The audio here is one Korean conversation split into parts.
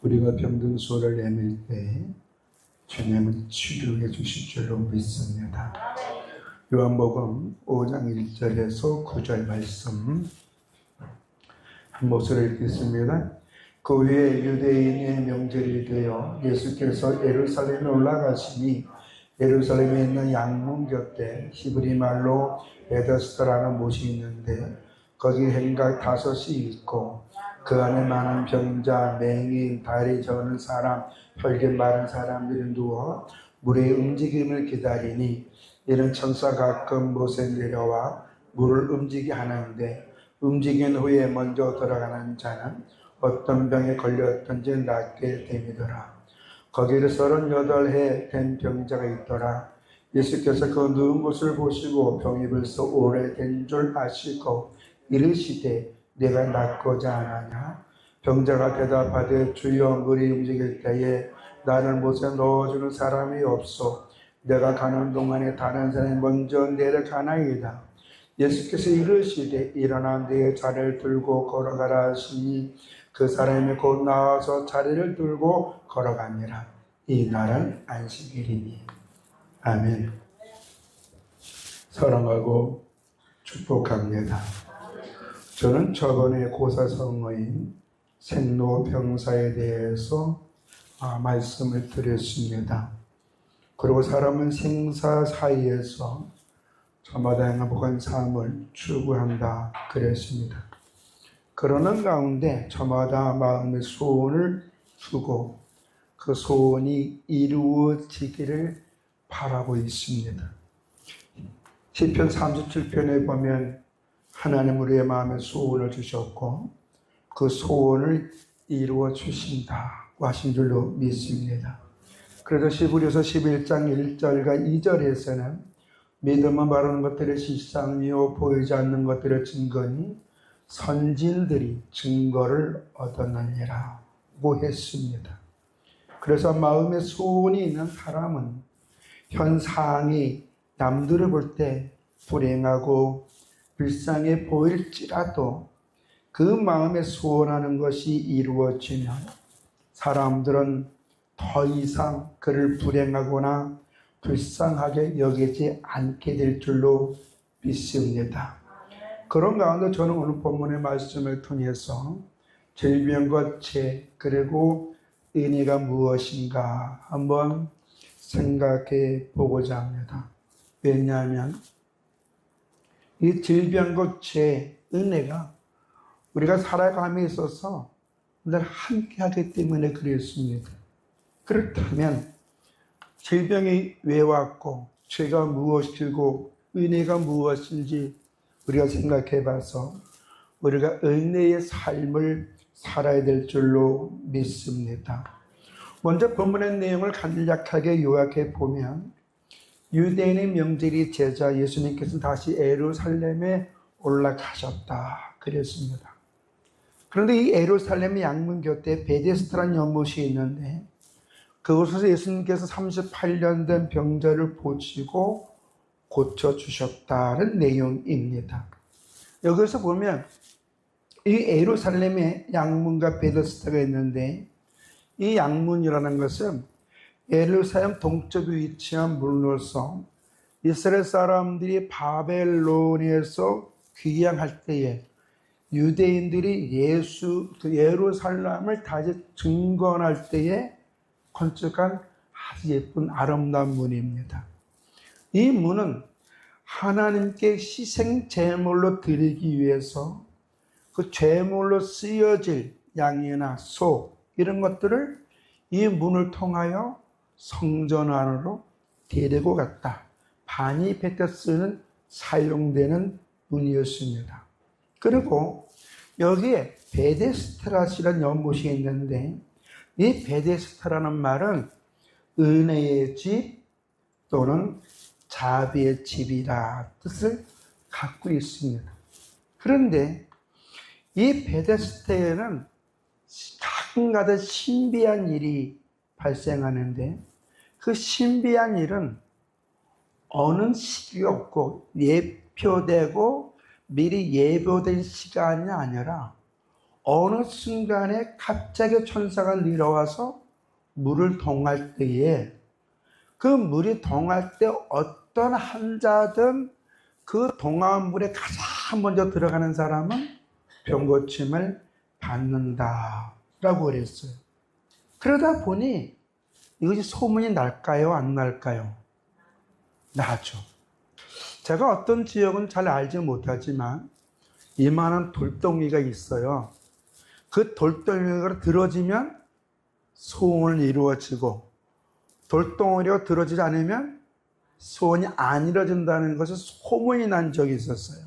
우리가 병든 소를 내밀 때 주님은 치료해 주실 줄로 믿습니다. 요한복음 5장 1절에서 9절 말씀 한 목소리 읽겠습니다. 그 후에 유대인의 명절이 되어 예수께서 예루살렘에 올라가시니 예루살렘에 있는 양문 곁에 히브리 말로 베데스다라는 못이 있는데 거기 행각 5이 있고 그 안에 많은 병자, 맹인, 다리 저는 사람, 혈기 마른 사람들이 누워 물의 움직임을 기다리니 이런 천사 가끔 못에 내려와 물을 움직이게 하는데 움직인 후에 먼저 들어가는 자는 어떤 병에 걸렸든지 낫게 됨이더라. 거기에 38해 된 병자가 있더라. 예수께서 그 누운 곳을 보시고 병이 벌써 오래된 줄 아시고 이르시되 내가 낫고자 하나냐? 병자가 대답하되 주여 물이 움직일 때에 나를 못에 넣어주는 사람이 없소. 내가 가는 동안에 다른 사람이 먼저 내려가나이다. 예수께서 이르시되 일어나 네 자리를 들고 걸어가라 하시니 그 사람이 곧 나와서 자리를 들고 걸어가니라. 이 날은 안식일이니. 아멘. 사랑하고 축복합니다. 저는 저번에 고사성어인 생로병사에 대해서 말씀을 드렸습니다. 그리고 사람은 생사 사이에서 저마다 행복한 삶을 추구한다 그랬습니다. 그러는 가운데 저마다 마음의 소원을 주고 그 소원이 이루어지기를 바라고 있습니다. 시편 37편에 보면 하나님 우리의 마음에 소원을 주셨고 그 소원을 이루어 주신다고 하신 줄로 믿습니다. 그래서 히브리서 11장 1절과 2절에서는 믿음은 바라는 것들의 실상이요 보이지 않는 것들의 증거니 선진들이 증거를 얻었느니라고 했습니다. 그래서 마음에 소원이 있는 사람은 현상이 남들을 볼 때 불행하고 불쌍해 보일지라도 그 마음에 소원하는 것이 이루어지면 사람들은 더 이상 그를 불행하거나 불쌍하게 여기지 않게 될 줄로 믿습니다. 그런 가운데 저는 오늘 본문의 말씀을 통해서 질병과 죄 그리고 은혜가 무엇인가 한번 생각해 보고자 합니다. 왜냐하면 이 질병과 죄, 은혜가 우리가 살아감에 있어서 늘 함께 하기 때문에 그랬습니다. 그렇다면 질병이 왜 왔고 죄가 무엇이고 은혜가 무엇인지 우리가 생각해 봐서 우리가 은혜의 삶을 살아야 될 줄로 믿습니다. 먼저 본문의 내용을 간략하게 요약해 보면 유대인의 명절이 제자 예수님께서 다시 예루살렘에 올라가셨다 그랬습니다. 그런데 이 예루살렘의 양문 곁에 베데스다라는 연못이 있는데 그곳에서 예수님께서 38년 된 병자를 보시고 고쳐주셨다는 내용입니다. 여기서 보면 이 예루살렘에 양문과 베데스다가 있는데 이 양문이라는 것은 예루살렘 동쪽에 위치한 물로서 이스라엘 사람들이 바벨론에서 귀향할 때에 유대인들이 예루살렘을 다시 증건할 때에 건축한 아주 예쁜 아름다운 문입니다. 이 문은 하나님께 희생 제물로 드리기 위해서 그 제물로 쓰여질 양이나 소 이런 것들을 이 문을 통하여 성전 안으로 데리고 갔다. 바니페테스는 사용되는 문이었습니다. 그리고 여기에 베데스다라는 연못이 있는데 이 베데스다라는 말은 은혜의 집 또는 자비의 집이라 뜻을 갖고 있습니다. 그런데 이 베데스다에는 가끔가다 신비한 일이 발생하는데 그 신비한 일은 어느 시기가 없고 예표되고 미리 예보된 시간이 아니라 어느 순간에 갑자기 천사가 내려와서 물을 동할 때에 그 물이 동할 때 어떤 한자든 그 동한 물에 가장 먼저 들어가는 사람은 병고침을 받는다라고 그랬어요. 그러다 보니 이것이 소문이 날까요? 안 날까요? 나죠. 제가 어떤 지역은 잘 알지 못하지만 이만한 돌덩이가 있어요. 그 돌덩이가 들어지면 소원이 이루어지고 돌덩이가 들어지지 않으면 소원이 안 이루어진다는 것을 소문이 난 적이 있었어요.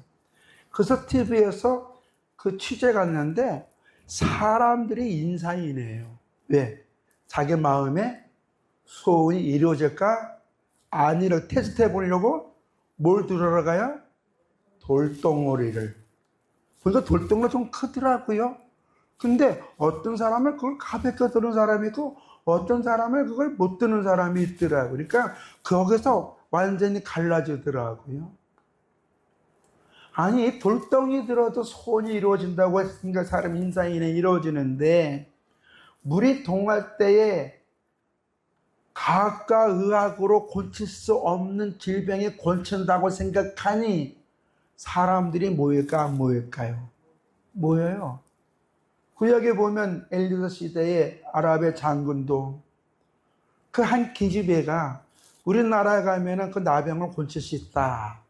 그래서 TV에서 그 취재 갔는데 사람들이 인사이네요. 왜? 자기 마음에 소원이 이루어질까? 안 이루어 테스트해 보려고 뭘 들어가요? 돌덩어리를. 그러니까 돌덩이가 좀 크더라고요. 근데 어떤 사람은 그걸 가볍게 드는 사람이 있고 어떤 사람은 그걸 못 드는 사람이 있더라고요. 그러니까 거기서 완전히 갈라지더라고요. 아니 돌덩이 들어도 소원이 이루어진다고 했으니까 사람 인사이네 이루어지는데 물이 동할 때에 과학과 의학으로 고칠 수 없는 질병이 고친다고 생각하니 사람들이 모일까 안 모일까요? 모여요. 구약에 보면 엘리사 시대의 아랍의 장군도 그 한 계집애가 우리나라에 가면은 그 나병을 고칠 수 있다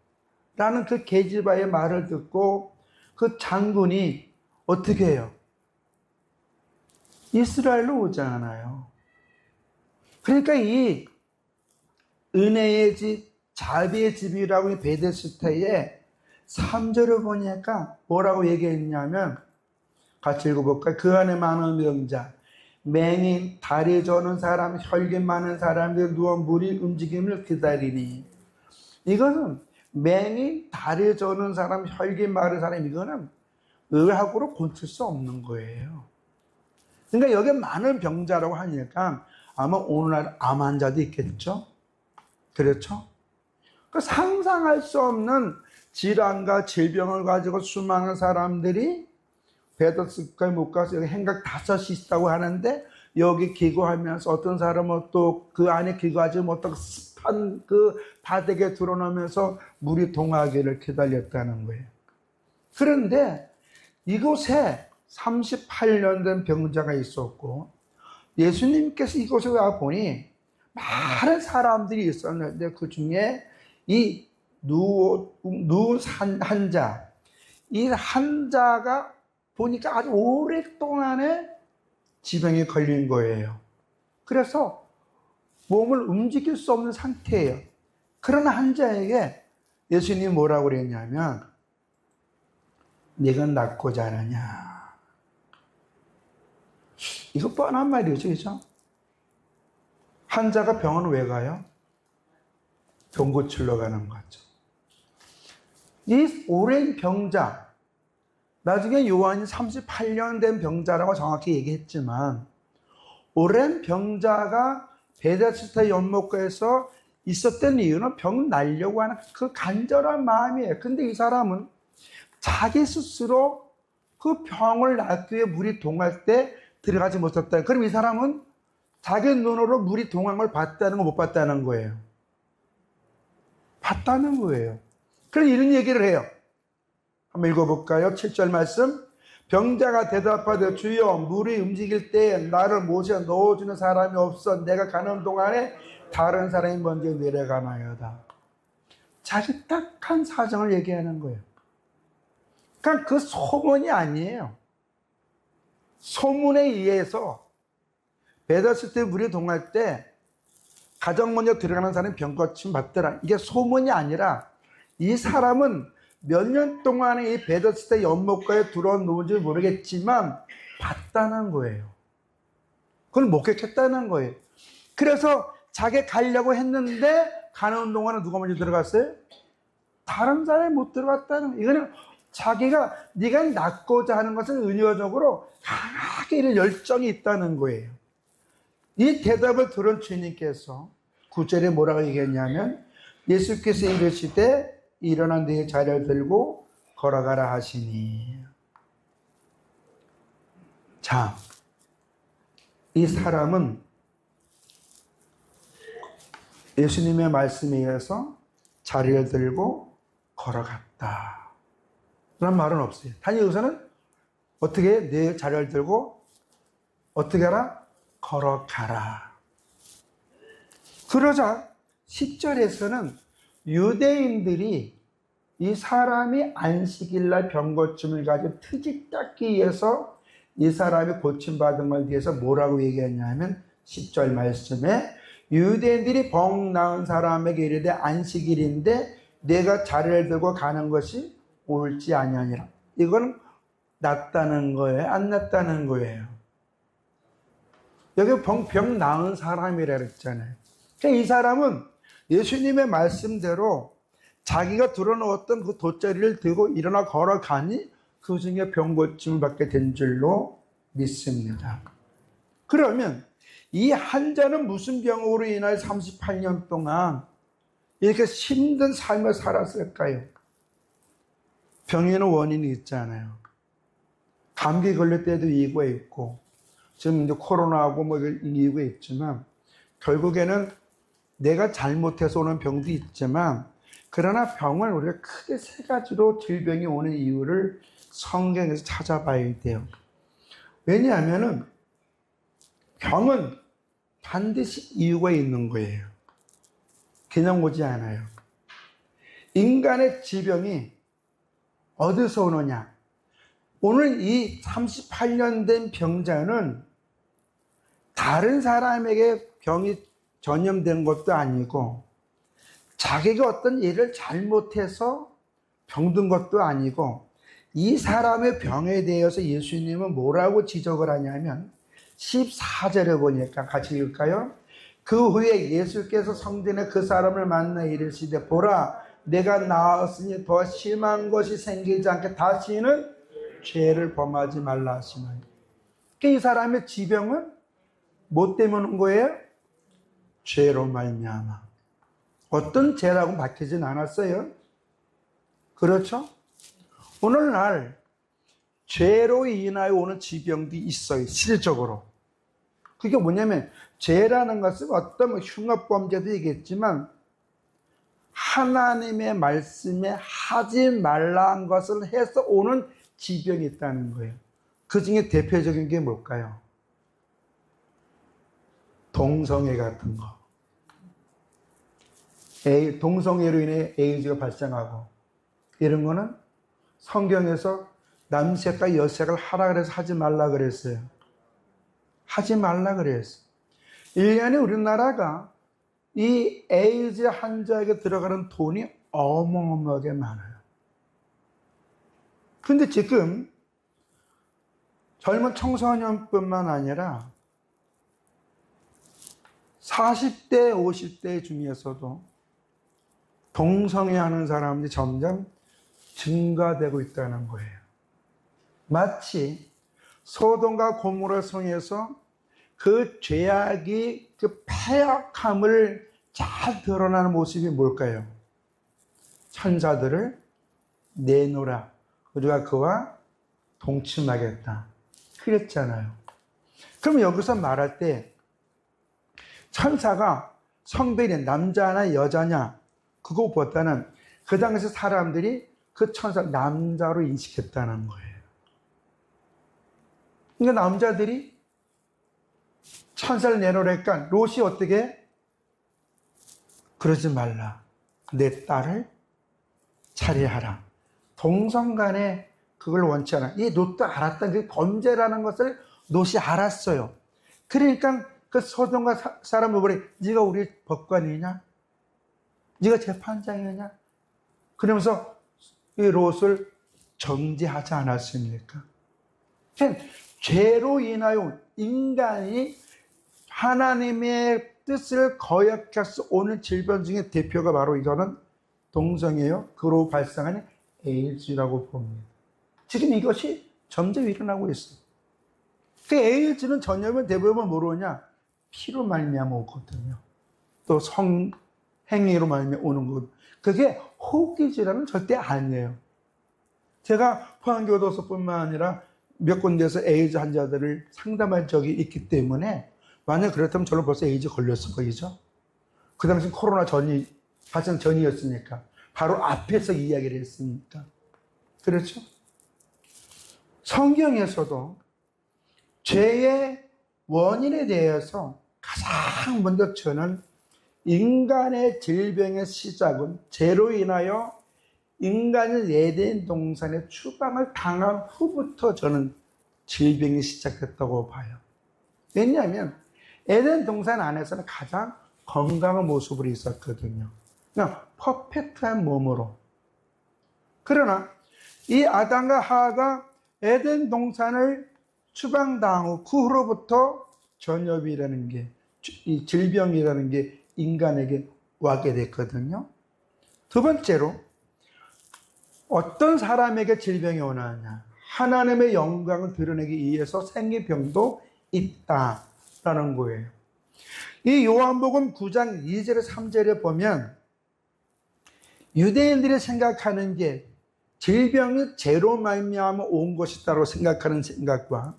라는 그 계집아의 말을 듣고 그 장군이 어떻게 해요? 이스라엘로 오잖아요. 그러니까 이 은혜의 집, 자비의 집이라고 이 베데스다에 3절을 보니까 뭐라고 얘기했냐면 같이 읽어볼까요? 그 안에 많은 명자, 맹인, 다리 저는 사람, 혈기 많은 사람들 누워 물이 움직임을 기다리니. 이거는 맹인, 다리 저는 사람, 혈기 많은 사람, 이거는 의학으로 고칠 수 없는 거예요. 그러니까 여기 많은 병자라고 하니까 아마 오늘날 암 환자도 있겠죠? 그렇죠? 그 상상할 수 없는 질환과 질병을 가지고 수많은 사람들이 베데스다에 못 가서 여기 행각 5이 있다고 하는데 여기 기도하면서 어떤 사람은 또 그 안에 기도하지 못하고 습한 그 바닥에 드러나면서 물이 동하기를 기다렸다는 거예요. 그런데 이곳에 38년 된 병자가 있었고 예수님께서 이곳에 와 보니 많은 사람들이 있었는데 그 중에 이 누운 환자, 이 환자가 보니까 아주 오랫동안에 지병에 걸린 거예요. 그래서 몸을 움직일 수 없는 상태예요. 그런 환자에게 예수님이 뭐라고 그랬냐면 네가 낫고자 하느냐. 이거 뻔한 말이죠. 그렇죠? 환자가 병원을 왜 가요? 병 고치러 가는 거죠. 이 오랜 병자, 나중에 요한이 38년 된 병자라고 정확히 얘기했지만 오랜 병자가 베데스다 연못가에서 있었던 이유는 병 날려고 하는 그 간절한 마음이에요. 근데 이 사람은 자기 스스로 그 병을 낫기 위해 물이 동할 때 들어가지 못했다. 그럼 이 사람은 자기 눈으로 물이 동한 걸 봤다는 거 못 봤다는 거예요? 봤다는 거예요. 그래서 이런 얘기를 해요. 한번 읽어볼까요? 7절 말씀. 병자가 대답하되 주여 물이 움직일 때 나를 모셔 넣어주는 사람이 없어 내가 가는 동안에 다른 사람이 먼저 내려가나요다. 자기 딱한 사정을 얘기하는 거예요. 그러니까 그 소문이 아니에요. 소문에 의해서 베데스다 물이 동할 때 가장 먼저 들어가는 사람이 병고침 받더라. 이게 소문이 아니라 이 사람은 몇 년 동안에 이 베데스다 연못가에 들어놓은지 모르겠지만 봤다는 거예요. 그걸 목격했다는 거예요. 그래서 자기 가려고 했는데 가는 동안에 누가 먼저 들어갔어요? 다른 사람이 못 들어갔다는 거예요. 이거는 자기가 네가 낫고자 하는 것은 은유적으로 강하게 이런 열정이 있다는 거예요. 이 대답을 들은 주님께서 9절에 뭐라고 얘기했냐면 예수께서 이르시되 일어나 네 자리를 들고 걸어가라 하시니. 자, 이 사람은 예수님의 말씀에 의해서 자리를 들고 걸어갔다 라는 말은 없어요. 단 여기서는 어떻게 내 자리를 들고 어떻게 하라? 걸어가라. 그러자 10절에서는 유대인들이 이 사람이 안식일날 병고침을 가지고 트집 닦기 위해서 이 사람이 고침받은 걸 위해서 뭐라고 얘기했냐면 10절 말씀에 유대인들이 병 나은 사람에게 이르되 안식일인데 내가 자리를 들고 가는 것이 옳지 아니하니라. 이건 낫다는 거예요? 안 낫다는 거예요? 여기 병 나은 사람이라 그랬잖아요. 그러니까 이 사람은 예수님의 말씀대로 자기가 들어놓았던 그 돗자리를 들고 일어나 걸어가니 그 중에 병고침을 받게 된 줄로 믿습니다. 그러면 이 환자는 무슨 병으로 인하여 38년 동안 이렇게 힘든 삶을 살았을까요? 병에는 원인이 있잖아요. 감기 걸릴 때도 이유가 있고 지금 이제 코로나하고 뭐 이유가 있지만 결국에는 내가 잘못해서 오는 병도 있지만 그러나 병을 우리가 크게 세 가지로 질병이 오는 이유를 성경에서 찾아봐야 돼요. 왜냐하면 병은 반드시 이유가 있는 거예요. 그냥 오지 않아요. 인간의 질병이 어디서 오느냐? 오늘 이 38년 된 병자는 다른 사람에게 병이 전염된 것도 아니고 자기가 어떤 일을 잘못해서 병든 것도 아니고 이 사람의 병에 대해서 예수님은 뭐라고 지적을 하냐면 14절에 보니까 같이 읽을까요? 그 후에 예수께서 성전에 그 사람을 만나 이르시되 보라 내가 나았으니 더 심한 것이 생기지 않게 다시는 죄를 범하지 말라 하시나니. 이 사람의 지병은 뭐 때문에 온 거예요? 죄로 말미암아. 어떤 죄라고 밝히진 않았어요. 그렇죠? 오늘날 죄로 인하여 오는 지병도 있어요. 실질적으로. 그게 뭐냐면 죄라는 것은 어떤 흉악범죄도 있겠지만 하나님의 말씀에 하지 말라는 것을 해서 오는 지병이 있다는 거예요. 그 중에 대표적인 게 뭘까요? 동성애 같은 거. 동성애로 인해 에이즈가 발생하고 이런 거는 성경에서 남색과 여색을 하라 그래서 하지 말라 그랬어요. 하지 말라 그랬어요. 1년에 우리나라가 이 에이즈 환자에게 들어가는 돈이 어마어마하게 많아요. 근데 지금 젊은 청소년뿐만 아니라 40대, 50대 중에서도 동성애하는 사람들이 점점 증가되고 있다는 거예요. 마치 소돔과 고모라 성에서 그 죄악이 그 패역함을 잘 드러나는 모습이 뭘까요? 천사들을 내놓으라. 우리가 그와 동침하겠다. 그랬잖아요. 그럼 여기서 말할 때 천사가 성별이 남자나 여자냐 그거보다는 그 당시 사람들이 그 천사 남자로 인식했다는 거예요. 그러니까 남자들이 천사를 내놓으니까 롯이 어떻게? 그러지 말라. 내 딸을 차례하라. 동성 간에 그걸 원치 않아. 이 롯도 알았던 그 범죄라는 것을 롯이 알았어요. 그러니까 그 소돔과 사람을 보니 네가 우리 법관이냐? 네가 재판장이냐? 그러면서 이 롯을 정죄하지 않았습니까? 죄로 인하여 인간이 하나님의 뜻을 거역해서 오는 질병 중에 대표가 바로 이거는 동성애요. 그로 발생하는 에이즈라고 봅니다. 지금 이것이 점점 일어나고 있어요. 그 에이즈는 전염은 대부분 뭐로냐? 피로 말미암아 오거든요. 또 성행위로 말미암아 오는 것. 그게 호흡기 질환은 절대 아니에요. 제가 포항교도소뿐만 아니라 몇 군데에서 에이즈 환자들을 상담한 적이 있기 때문에 만약 그렇다면 저는 벌써 에이즈 걸렸을 거죠. 그 당시 코로나 전이 발생 전이었으니까 바로 앞에서 이야기를 했으니까. 그렇죠? 성경에서도 죄의 원인에 대해서 가장 먼저 저는 인간의 질병의 시작은 죄로 인하여 인간이 에덴 동산의 추방을 당한 후부터 저는 질병이 시작했다고 봐요. 왜냐하면 에덴 동산 안에서는 가장 건강한 모습으로 있었거든요. 그냥 퍼펙트한 몸으로. 그러나 이 아담과 하와가 에덴 동산을 추방당하고 그 후로부터 전염이라는 게, 이 질병이라는 게 인간에게 와게 됐거든요. 두 번째로 어떤 사람에게 질병이 오느냐? 하나님의 영광을 드러내기 위해서 생긴 병도 있다라는 거예요. 이 요한복음 9장 2절 3절에 보면 유대인들이 생각하는 게 질병이 죄로 말미암아 온 것이다라고 생각하는 생각과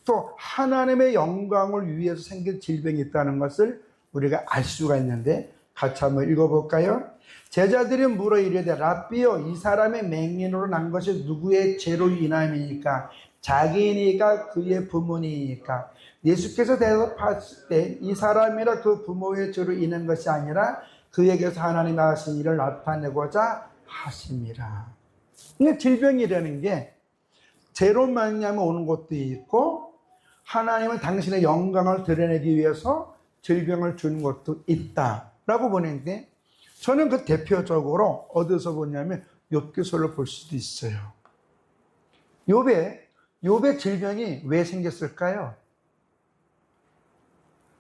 또 하나님의 영광을 위해서 생긴 질병이 있다는 것을 우리가 알 수가 있는데 같이 한번 읽어볼까요? 제자들이 물어 이르되 랍비여 이 사람의 맹인으로 난 것이 누구의 죄로 인함이니까? 자기니까 그의 부모니까? 예수께서 대답하실 때 이 사람이라 그 부모의 죄로 인한 것이 아니라 그에게서 하나님이 하신 일을 나타내고자 하심이라. 근데 질병이라는 게 죄로 말미암아 오는 것도 있고 하나님은 당신의 영광을 드러내기 위해서 질병을 주는 것도 있다라고 보는데 저는 그 대표적으로 어디서 보냐면 욥기서를 볼 수도 있어요. 욥의 질병이 왜 생겼을까요?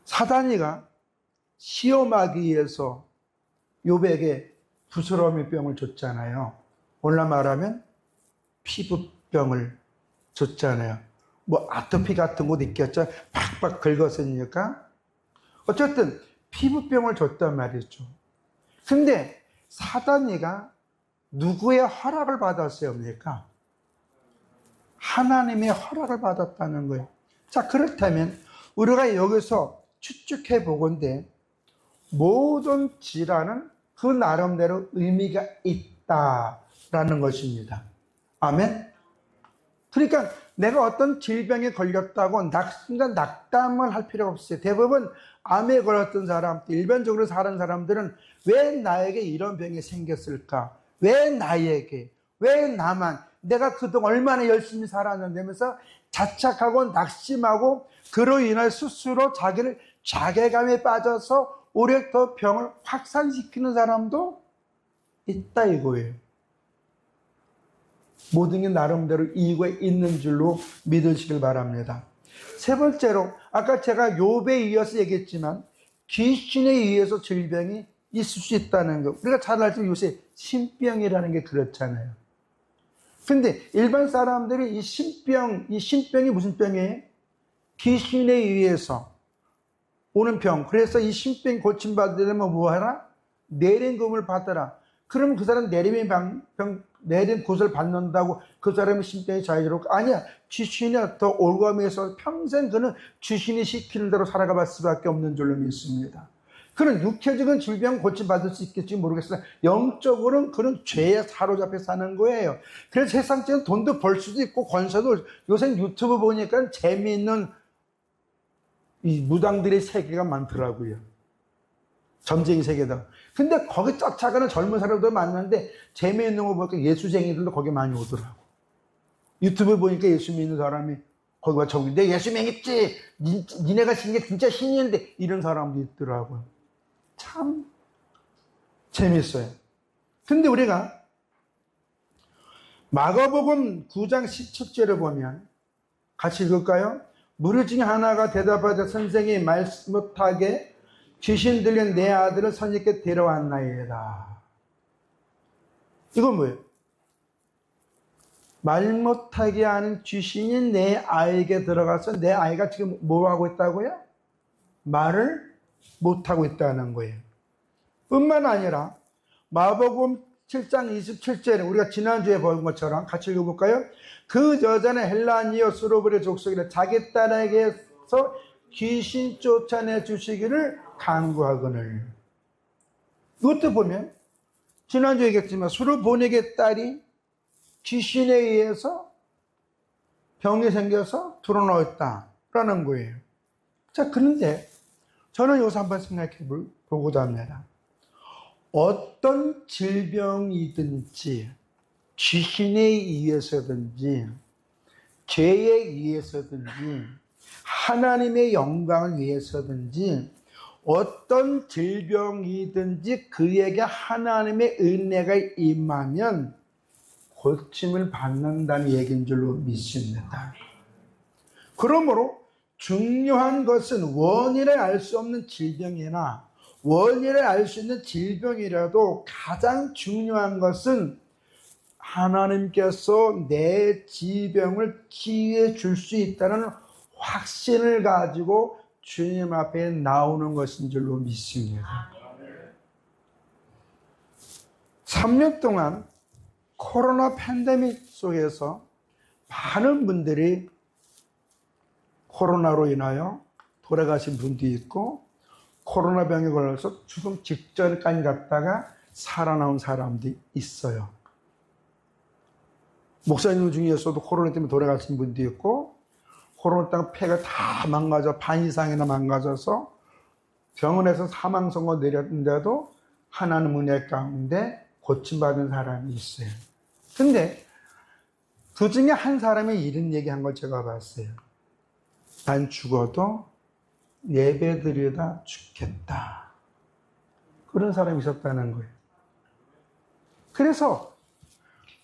사단이가 시험하기 위해서 욥에게 부스러미 병을 줬잖아요. 오늘날 말하면 피부병을 줬잖아요. 뭐 아토피 같은 것도 있겠죠. 팍팍 긁었으니까. 어쨌든 피부병을 줬단 말이죠. 근데 사단이가 누구의 허락을 받았습니까? 하나님의 허락을 받았다는 거예요. 자, 그렇다면 우리가 여기서 추측해 보건대 모든 질환은 그 나름대로 의미가 있다라는 것입니다. 아멘? 그러니까 내가 어떤 질병에 걸렸다고 순간 낙담을 할 필요가 없어요. 대부분 암에 걸렸던 사람, 일반적으로 사는 사람들은 왜 나에게 이런 병이 생겼을까? 왜 나에게? 왜 나만? 내가 그동안 얼마나 열심히 살았는데 하면서 자책하고 낙심하고 그로 인해 스스로 자기를 자괴감에 빠져서 오히려 더 병을 확산시키는 사람도 있다 이거예요. 모든 게 나름대로 이유가 있는 줄로 믿으시길 바랍니다. 세 번째로 아까 제가 욥에 이어서 얘기했지만 귀신에 의해서 질병이 있을 수 있다는 거. 우리가 잘 알죠. 요새 신병이라는 게 그렇잖아요. 근데 일반 사람들이 이 신병이 무슨 병이에요? 귀신에 의해서 오는 병. 그래서 이 신병 고침받으려면 뭐 하라? 내림금을 받아라. 그러면 그 사람 내림 굿을 받는다고 그 사람의 신병이 자유롭고 아니야. 귀신이 더 올가미해서 평생 그는 귀신이 시키는 대로 살아갈 수밖에 없는 줄로 믿습니다. 그는 육체적인 질병 고침받을 수 있겠지 모르겠어요. 영적으로는 그는 죄에 사로잡혀 사는 거예요. 그래서 세상적인 돈도 벌 수도 있고 권세도 요새 유튜브 보니까 재미있는 이 무당들의 세계가 많더라고요. 점쟁이 세계다. 근데 거기 쫓아가는 젊은 사람들 만났는데 재미있는 거 보니까 예수쟁이들도 거기 많이 오더라고. 유튜브 보니까 예수 믿는 사람이 거기 와 저기 내 예수 믿겠지. 니네가 신 게 진짜 신인데 이런 사람도 있더라고요. 참 재밌어요. 근데 우리가 마가복음 9장 17절을 보면 같이 읽을까요? 무리 중에 하나가 대답하자 선생이 말씀 못하게 귀신 들린 내 아들을 선생님께 데려왔나이다. 이건 뭐예요? 말 못하게 하는 귀신이 내 아이에게 들어가서 내 아이가 지금 뭐 하고 있다고요? 말을 못하고 있다는 거예요. 뿐만 아니라 마가복음 7장 27절에 우리가 지난주에 본 것처럼 같이 읽어볼까요? 그 여자는 헬라니어 수로브의 족속이라 자기 딸에게서 귀신 쫓아내 주시기를 간구하거늘. 이것도 보면 지난주에 얘기했지만 수로보닉의 딸이 귀신에 의해서 병이 생겨서 드러나왔다라는 거예요. 자, 그런데 저는 여기서 한번 생각해 보고자 합니다. 어떤 질병이든지 귀신에 의해서든지 죄에 의해서든지 하나님의 영광을 위해서든지 어떤 질병이든지 그에게 하나님의 은혜가 임하면 고침을 받는다는 얘기인 줄로 믿습니다. 그러므로 중요한 것은 원인을 알 수 없는 질병이나 원인을 알 수 있는 질병이라도 가장 중요한 것은 하나님께서 내 질병을 치유해 줄 수 있다는 확신을 가지고 주님 앞에 나오는 것인 줄로 믿습니다. 3년 동안 코로나 팬데믹 속에서 많은 분들이 코로나로 인하여 돌아가신 분도 있고 코로나 병에 걸려서 죽음 직전까지 갔다가 살아나온 사람도 있어요. 목사님 중에서도 코로나 때문에 돌아가신 분도 있고 코로나 때문에 폐가 다 망가져 반 이상이나 망가져서 병원에서 사망 선고 내렸는데도 하나님 은혜 가운데 고침받은 사람이 있어요. 근데 그 중에 한 사람이 이런 얘기한 걸 제가 봤어요. 난 죽어도 예배드리다 죽겠다. 그런 사람이 있었다는 거예요. 그래서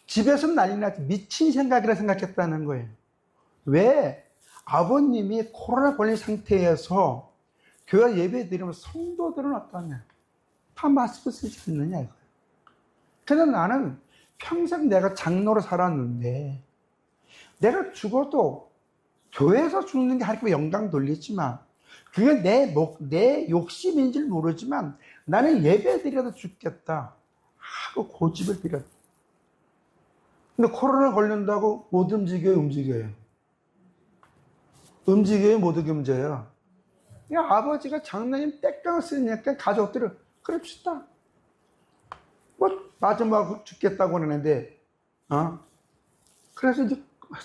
집에서 난리 나지 미친 생각이라 생각했다는 거예요. 왜? 아버님이 코로나 걸린 상태에서 교회 예배 드리면 성도들은 어떠냐? 다 마스크 쓰지 않느냐 이거예요. 그래서 나는 평생 내가 장로로 살았는데 내가 죽어도 교회에서 죽는 게 하나님께 영광 돌리지만 그게 내 욕심인 줄 모르지만 나는 예배 드려도 죽겠다 하고 고집을 피렸다. 근데 코로나 걸린다고 못 움직여요? 움직여요? 움직여요? 못 움직여요? 아버지가 장로님 떼깡 쓰니까 가족들을 그럽시다. 뭐 마지막 죽겠다고 그러는데 그래서 이제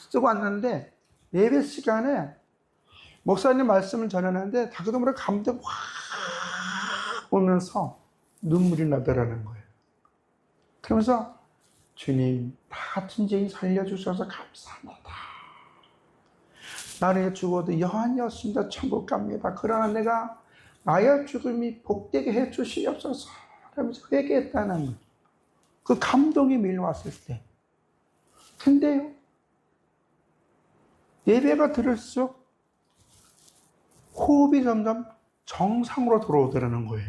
쓰고 왔는데 예배 시간에 목사님 말씀을 전하는데 자기도 모르게 감동 확 오면서 눈물이 나더라는 거예요. 그러면서 주님 다 같은 죄인 살려주셔서 감사합니다. 나는 죽어도 여한이 없습니다. 천국 갑니다. 그러나 내가 나의 죽음이 복되게 해주시옵소서 하면서 회개했다는 거예요. 그 감동이 밀려왔을 때. 근데요, 예배가 들을수록 호흡이 점점 정상으로 들어오더라는 거예요.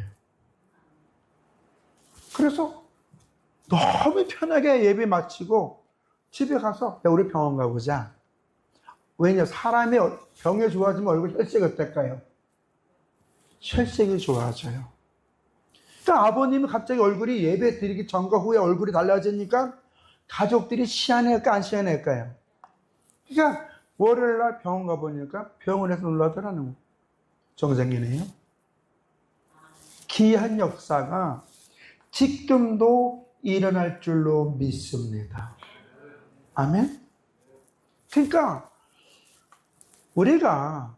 그래서 너무 편하게 예배 마치고 집에 가서 야, 우리 병원 가보자. 왜냐? 사람이 병에 좋아지면 얼굴 혈색이 어떨까요? 혈색이 좋아져요. 그러니까 아버님이 갑자기 얼굴이 예배 드리기 전과 후에 얼굴이 달라지니까 가족들이 시안할까 안 시안할까요? 그러니까 월요일날 병원 가보니까 병원에서 놀라더라는 거예요. 정상이네요. 귀한 역사가 지금도 일어날 줄로 믿습니다. 아멘? 그러니까 우리가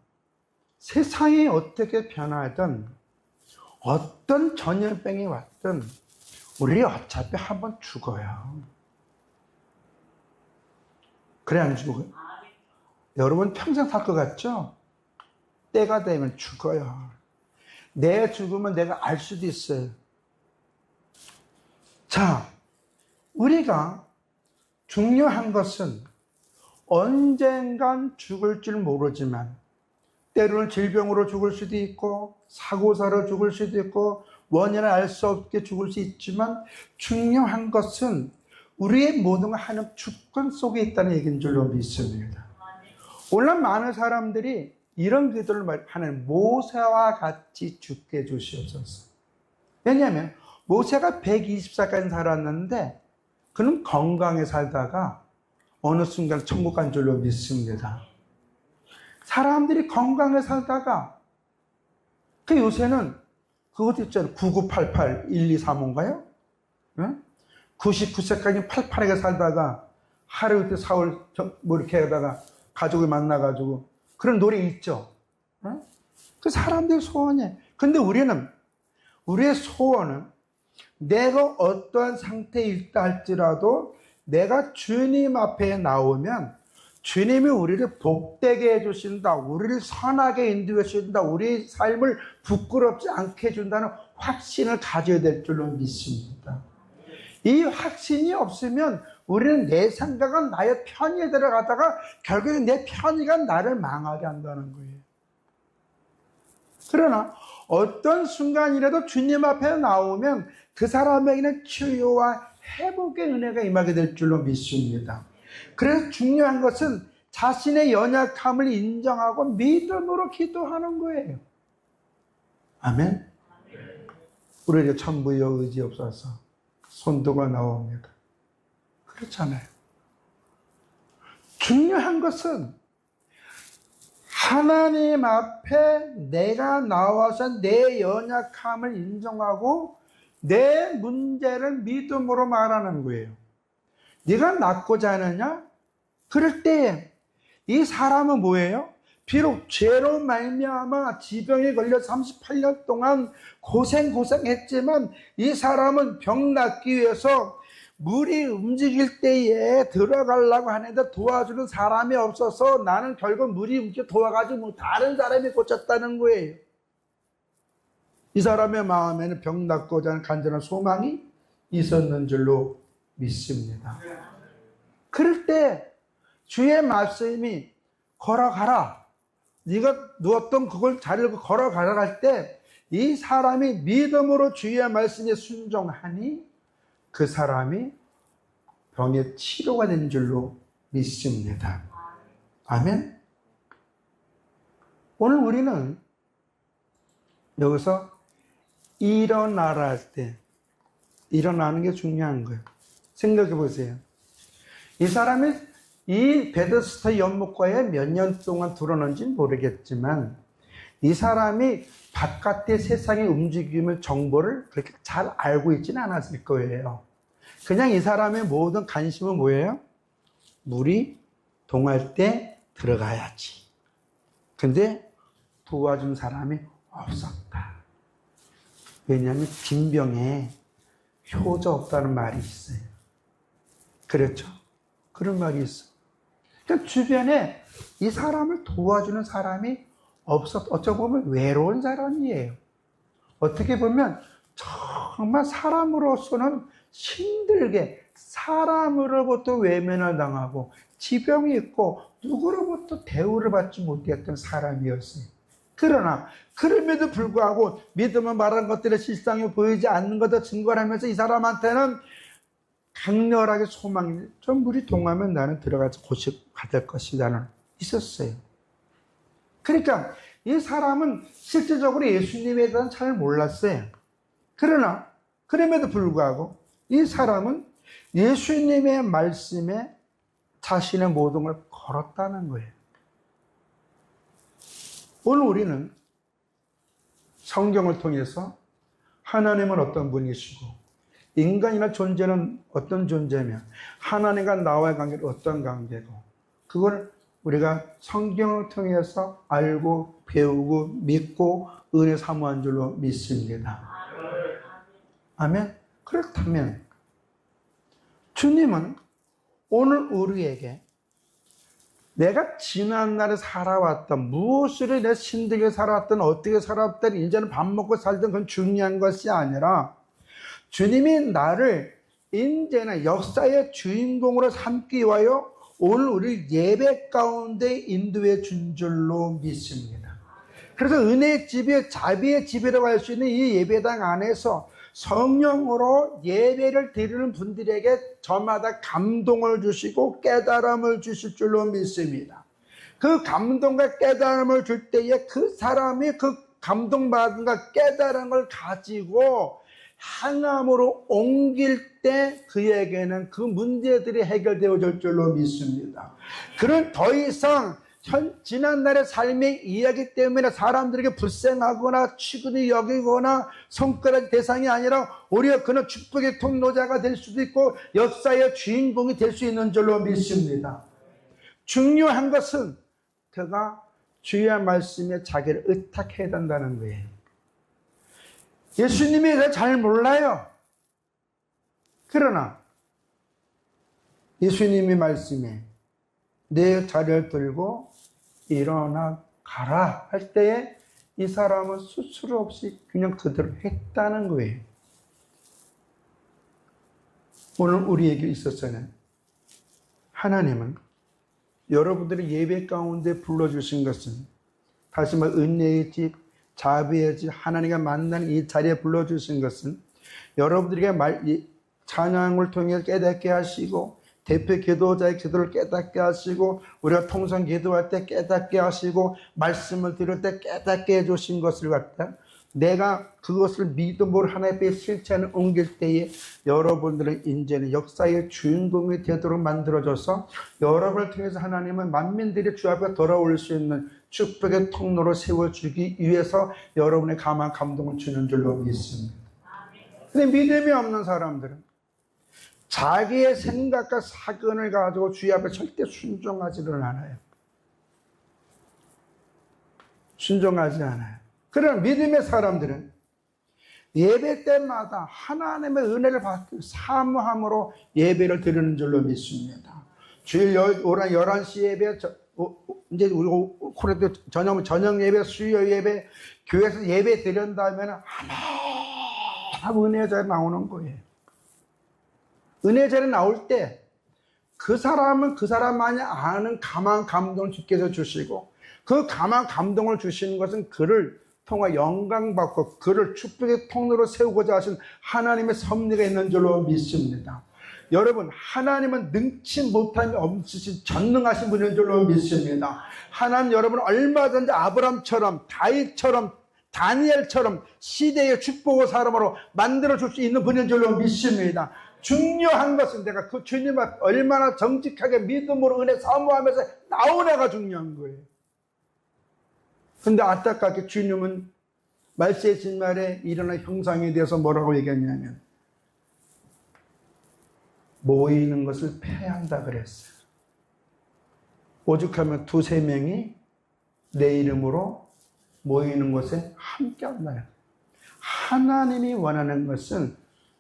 세상이 어떻게 변하든 어떤 전염병이 왔든 우리 어차피 한번 죽어요. 그래 안 죽어요? 여러분 평생 살 것 같죠? 때가 되면 죽어요. 내 죽으면 내가 알 수도 있어요. 자, 우리가 중요한 것은 언젠간 죽을 줄 모르지만 때로는 질병으로 죽을 수도 있고 사고사로 죽을 수도 있고 원인을 알 수 없게 죽을 수 있지만 중요한 것은 우리의 모든 걸 하는 주권 속에 있다는 얘기인 줄로 믿습니다. 오늘 많은 사람들이 이런 기도를 하는 모세와 같이 죽게 해주시옵소서. 왜냐하면 모세가 120살까지 살았는데 그는 건강에 살다가 어느 순간 천국 간 줄로 믿습니다. 사람들이 건강에 살다가 그 요새는 그것도 있잖아요. 9988, 1235인가요? 응? 99세까지 88하게 살다가 하루 이틀 4월 뭐 이렇게 하다가 가족을 만나가지고 그런 노래 있죠. 응? 그 사람들의 소원이에요. 근데 우리의 소원은 내가 어떠한 상태에 있다 할지라도 내가 주님 앞에 나오면 주님이 우리를 복되게 해주신다, 우리를 선하게 인도해 주신다, 우리 삶을 부끄럽지 않게 해준다는 확신을 가져야 될 줄로 믿습니다. 이 확신이 없으면 우리는 내 생각은 나의 편의에 들어가다가 결국엔 내 편의가 나를 망하게 한다는 거예요. 그러나 어떤 순간이라도 주님 앞에 나오면 그 사람에게는 치유와 회복의 은혜가 임하게 될 줄로 믿습니다. 그래서 중요한 것은 자신의 연약함을 인정하고 믿음으로 기도하는 거예요. 아멘. 우리에게 천부여 의지 없어서 손도가 나옵니다. 그렇잖아요. 중요한 것은 하나님 앞에 내가 나와서 내 연약함을 인정하고 내 문제를 믿음으로 말하는 거예요. 네가 낫고자 하느냐? 그럴 때 이 사람은 뭐예요? 비록 죄로 말미암아 지병에 걸려 38년 동안 고생했지만 이 사람은 병 낫기 위해서 물이 움직일 때에 들어가려고 하는데 도와주는 사람이 없어서 나는 결국 물이 움직여 도와가지고 다른 사람이 고쳤다는 거예요. 이 사람의 마음에는 병 낫고자 하는 간절한 소망이 있었는 줄로 믿습니다. 그럴 때 주의 말씀이 걸어가라, 네가 누웠던 그걸 자리를 걸어가라 할 때 이 사람이 믿음으로 주의 말씀에 순종하니 그 사람이 병의 치료가 된 줄로 믿습니다. 아멘. 오늘 우리는 여기서 일어나라 할 때 일어나는 게 중요한 거예요. 생각해 보세요. 이 사람이 이 베데스다 연못가에 몇 년 동안 들어오는지 모르겠지만 이 사람이 바깥의 세상의 움직임을 정보를 그렇게 잘 알고 있지는 않았을 거예요. 그냥 이 사람의 모든 관심은 뭐예요? 물이 동할 때 들어가야지. 근데 도와준 사람이 없었다. 왜냐하면 빈병에 효자 없다는 말이 있어요. 그렇죠? 그런 말이 있어. 그러니까 주변에 이 사람을 도와주는 사람이 어쩌고 보면 외로운 사람이에요. 어떻게 보면 정말 사람으로서는 힘들게 사람으로부터 외면을 당하고 지병이 있고 누구로부터 대우를 받지 못했던 사람이었어요. 그러나 그럼에도 불구하고 믿음은 말한 것들의 실상이 보이지 않는 것을 증거를 하면서 이 사람한테는 강렬하게 소망이, 좀 물이 동하면 나는 들어가서 고식 받을 것이라는 있었어요. 그러니까 이 사람은 실질적으로 예수님에 대해서는 잘 몰랐어요. 그러나 그럼에도 불구하고 이 사람은 예수님의 말씀에 자신의 모든 걸 걸었다는 거예요. 오늘 우리는 성경을 통해서 하나님은 어떤 분이시고 인간이나 존재는 어떤 존재며 하나님과 나와의 관계는 어떤 관계고 그걸 우리가 성경을 통해서 알고 배우고 믿고 은혜 사모한 줄로 믿습니다. 아멘. 그렇다면 주님은 오늘 우리에게 내가 지난날에 살아왔던 무엇으로 내 힘들게 살아왔던 어떻게 살아왔던 이제는 밥 먹고 살던 그건 중요한 것이 아니라 주님이 나를 이제는 역사의 주인공으로 삼기 위하여 오늘 우리 예배 가운데 인도해 준 줄로 믿습니다. 그래서 은혜의 집에 자비의 집이라고 할 수 있는 이 예배당 안에서 성령으로 예배를 드리는 분들에게 저마다 감동을 주시고 깨달음을 주실 줄로 믿습니다. 그 감동과 깨달음을 줄 때에 그 사람이 그 감동받은 것 깨달음을 가지고 항암으로 옮길 때 그에게는 그 문제들이 해결되어질 줄로 믿습니다. 그는 더 이상 지난날의 삶의 이야기 때문에 사람들에게 불쌍하거나 취급이 여기거나 손가락 대상이 아니라 오히려 그는 축복의 통로자가 될 수도 있고 역사의 주인공이 될 수 있는 줄로 믿습니다. 중요한 것은 그가 주의 말씀에 자기를 의탁해야 된다는 거예요. 예수님에 대해서 잘 몰라요. 그러나 예수님의 말씀에 내 자리를 들고 일어나 가라 할 때에 이 사람은 스스로 없이 그냥 그대로 했다는 거예요. 오늘 우리에게 있어서는 하나님은 여러분들의 예배 가운데 불러주신 것은 다시 말해 은혜의 집, 자비의 집, 하나님과 만나는 이 자리에 불러주신 것은 여러분들에게 찬양을 통해 깨닫게 하시고 대표 기도자의 기도를 깨닫게 하시고 우리가 통성 기도할 때 깨닫게 하시고 말씀을 들을 때 깨닫게 해주신 것을 갖다 내가 그것을 믿음으로 하나님 앞에 실천을 옮길 때에 여러분들은 이제는 역사의 주인공이 되도록 만들어져서 여러분을 통해서 하나님은 만민들이 주 앞에 돌아올 수 있는 축복의 통로로 세워주기 위해서 여러분의 감한 감동을 주는 줄로 믿습니다. 근데 믿음이 없는 사람들은 자기의 생각과 사견을 가지고 주의 앞에 절대 순종하지를 않아요. 순종하지 않아요. 그러나 믿음의 사람들은 예배 때마다 하나님의 은혜를 받고 사모함으로 예배를 드리는 줄로 믿습니다. 주일 오전 11시 예배, 이제 우리 코레도 저녁 예배, 수요 예배, 교회에서 예배 드린다면 아무 은혜 자리에 나오는 거예요. 은혜 자리에 나올 때 그 사람은 그 사람만이 아는 감한 감동을 주께서 주시고 그 감한 감동을 주시는 것은 그를 통해 영광받고 그를 축복의 통로로 세우고자 하신 하나님의 섭리가 있는 줄로 믿습니다. 여러분, 하나님은 능치 못함이 없으신 전능하신 분인 줄로 믿습니다. 하나님 여러분 얼마든지 아브람처럼 다윗처럼 다니엘처럼 시대의 축복의 사람으로 만들어줄 수 있는 분인 줄로 믿습니다. 중요한 것은 내가 그 주님 앞에 얼마나 정직하게 믿음으로 은혜 사모하면서 나오냐가 중요한 거예요. 근데 안타깝게 주님은 말세의 날에 일어날 형상에 대해서 뭐라고 얘기했냐면 모이는 것을 폐한다 그랬어요. 오죽하면 두세 명이 내 이름으로 모이는 곳에 함께 한다. 하나님이 원하는 것은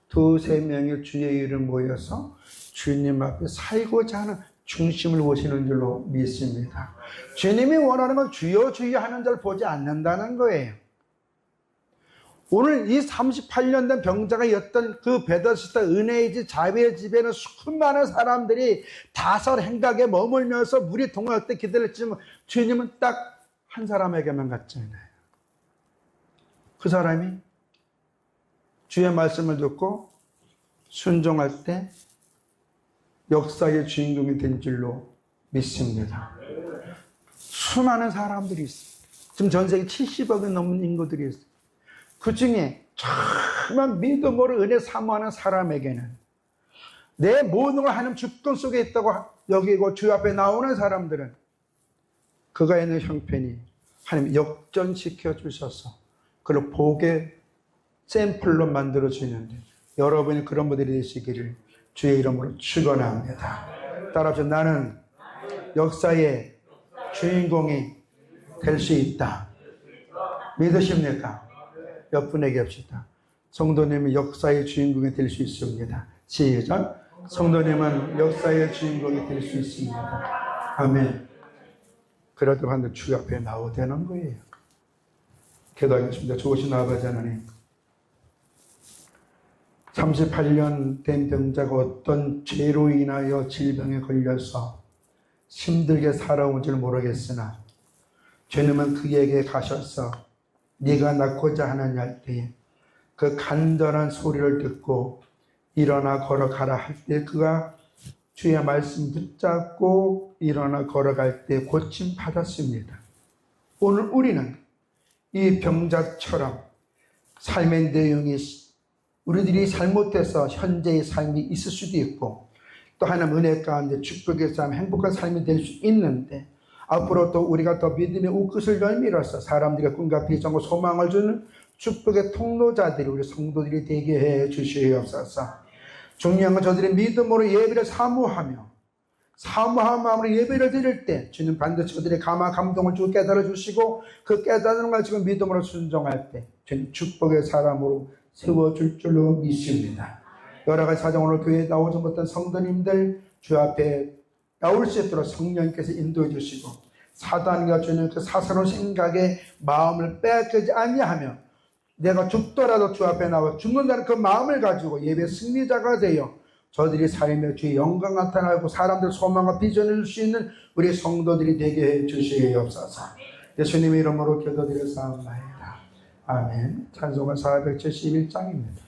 두세 명의 주의 이름 모여서 주님 앞에 살고자 하는 중심을 보시는 줄로 믿습니다. 주님이 원하는 건 주여 주여 하는 자를 보지 않는다는 거예요. 오늘 이 38년 된 병자가 그 베데스다 은혜의 집, 자비의 집에는 수많은 사람들이 다섯 행각에 머물면서 물이 동할 때 기다렸지만 주님은 딱 한 사람에게만 갔잖아요. 그 사람이 주의 말씀을 듣고 순종할 때 역사의 주인공이 된 줄로 믿습니다. 수많은 사람들이 있어요. 지금 전 세계 70억이 넘는 인구들이 있어요. 그 중에 정말 믿음으로 은혜 사모하는 사람에게는 내 모든 걸 하나님 주권 속에 있다고 여기고 주 앞에 나오는 사람들은 그가 있는 형편이 하나님 역전시켜 주셔서 그를 복의 샘플로 만들어 주는데 여러분이 그런 분들이 되시기를 주의 이름으로 축원합니다. 따라서 나는 역사의 주인공이 될 수 있다. 믿으십니까? 옆분에게 합시다. 성도님은 역사의 주인공이 될 수 있습니다. 시작. 성도님은 역사의 주인공이 될 수 있습니다. 아멘. 그래도 한데 주 앞에 나오야 되는 거예요. 기도하겠습니다. 좋으신 아버지 하나님, 38년 된 병자가 어떤 죄로 인하여 질병에 걸려서 힘들게 살아온 줄 모르겠으나 주님은 그에게 가셔서 네가 낫고자 하느냐 할 때에 그 간절한 소리를 듣고 일어나 걸어가라 할 때 그가 주의 말씀 붙잡고 일어나 걸어갈 때 고침 받았습니다. 오늘 우리는 이 병자처럼 삶의 내용이 우리들이 잘못해서 현재의 삶이 있을 수도 있고 또 하나님 은혜 가운데 축복의 삶, 행복한 삶이 될 수 있는데 앞으로 또 우리가 더 믿음의 옷깃을 열미로써 사람들에게 꿈과 비전과 소망을 주는 축복의 통로자들이 우리 성도들이 되게 해 주시옵소서. 중요한 건 저들이 믿음으로 예배를 사모하며 사모한 마음으로 예배를 드릴 때 주님 반드시 저들의 감동을 주고 깨달아 주시고 그 깨달은 걸 지금 믿음으로 순종할 때 주님 축복의 사람으로 세워줄 줄로 믿습니다. 여러 가지 사정으로 교회에 나오지 못한 성도님들 주 앞에 나올 수 있도록 성령님께서 인도해 주시고 사단과 주는 그 사사로운 생각에 마음을 빼앗기지 아니하며 내가 죽더라도 주 앞에 나와 죽는다는 그 마음을 가지고 예배 승리자가 되어 저들이 삶의 주의 영광 나타나고 사람들 소망과 비전을 줄 수 있는 우리 성도들이 되게 해 주시옵소서. 예수님의 이름으로 기도드려 사옵나이다. 아멘. 찬송가 471장입니다.